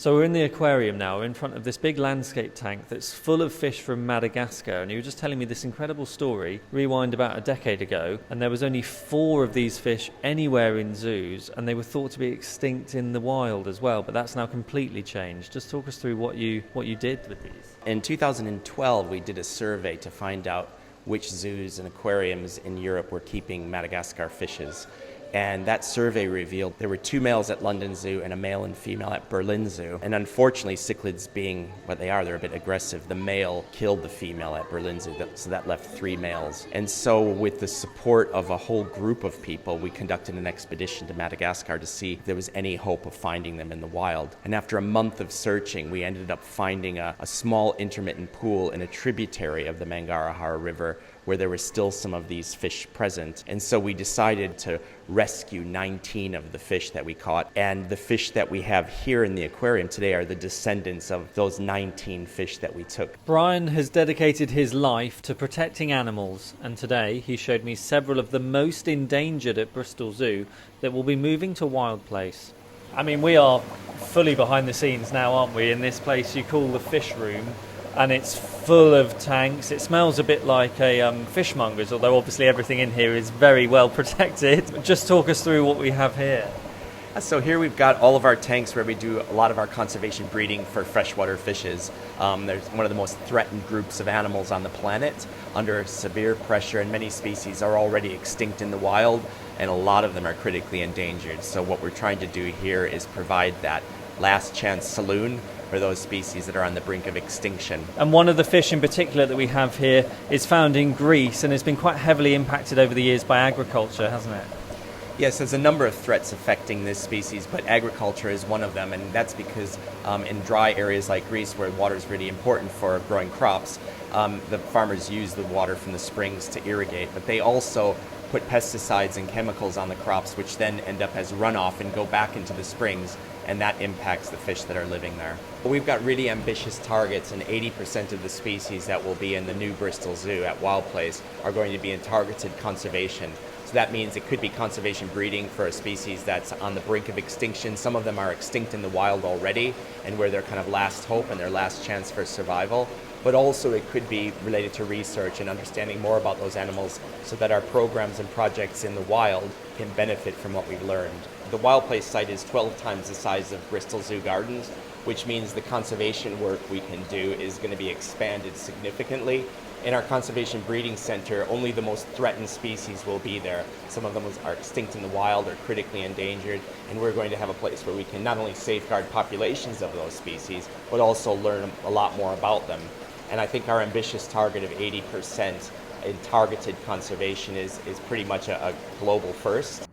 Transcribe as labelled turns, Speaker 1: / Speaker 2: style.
Speaker 1: So we're in the aquarium now, we're in front of this big landscape tank that's full of fish from Madagascar, and you were just telling me this incredible story, rewind about a decade ago, and there was only 4 of these fish anywhere in zoos, and they were thought to be extinct in the wild as well, but that's now completely changed. Just talk us through what you did with these.
Speaker 2: In 2012, we did a survey to find out which zoos and aquariums in Europe were keeping Madagascar fishes. And that survey revealed there were 2 males at London Zoo and a male and female at Berlin Zoo. And unfortunately, cichlids being what they are, they're a bit aggressive. The male killed the female at Berlin Zoo, so that left 3 males. And so with the support of a whole group of people, we conducted an expedition to Madagascar to see if there was any hope of finding them in the wild. And after a month of searching, we ended up finding a small intermittent pool in a tributary of the Mangarahara River where there were still some of these fish present. And so we decided to rescue 19 of the fish that we caught. And the fish that we have here in the aquarium today are the descendants of those 19 fish that we took.
Speaker 1: Brian has dedicated his life to protecting animals, and today he showed me several of the most endangered at Bristol Zoo that will be moving to Wild Place. I mean, we are fully behind the scenes now, aren't we, in this place you call the fish room. And it's full of tanks. It smells a bit like a fishmonger's, although obviously everything in here is very well protected. Just talk us through what we have here.
Speaker 2: So here we've got all of our tanks where we do a lot of our conservation breeding for freshwater fishes. There's one of the most threatened groups of animals on the planet under severe pressure, and many species are already extinct in the wild, and a lot of them are critically endangered. So what we're trying to do here is provide that last chance saloon for those species that are on the brink of extinction.
Speaker 1: And one of the fish in particular that we have here is found in Greece and has been quite heavily impacted over the years by agriculture, hasn't it?
Speaker 2: Yes, there's a number of threats affecting this species, but agriculture is one of them, and that's because in dry areas like Greece, where water is really important for growing crops, the farmers use the water from the springs to irrigate, but they also put pesticides and chemicals on the crops, which then end up as runoff and go back into the springs, and that impacts the fish that are living there. We've got really ambitious targets, and 80% of the species that will be in the new Bristol Zoo at Wild Place are going to be in targeted conservation. So that means it could be conservation breeding for a species that's on the brink of extinction. Some of them are extinct in the wild already, and where they're kind of last hope and their last chance for survival. But also it could be related to research and understanding more about those animals so that our programs and projects in the wild can benefit from what we've learned. The Wild Place site is 12 times the size of Bristol Zoo Gardens, which means the conservation work we can do is going to be expanded significantly. In our conservation breeding center, only the most threatened species will be there. Some of them are extinct in the wild or critically endangered, and we're going to have a place where we can not only safeguard populations of those species, but also learn a lot more about them. And I think our ambitious target of 80% in targeted conservation is pretty much a global first.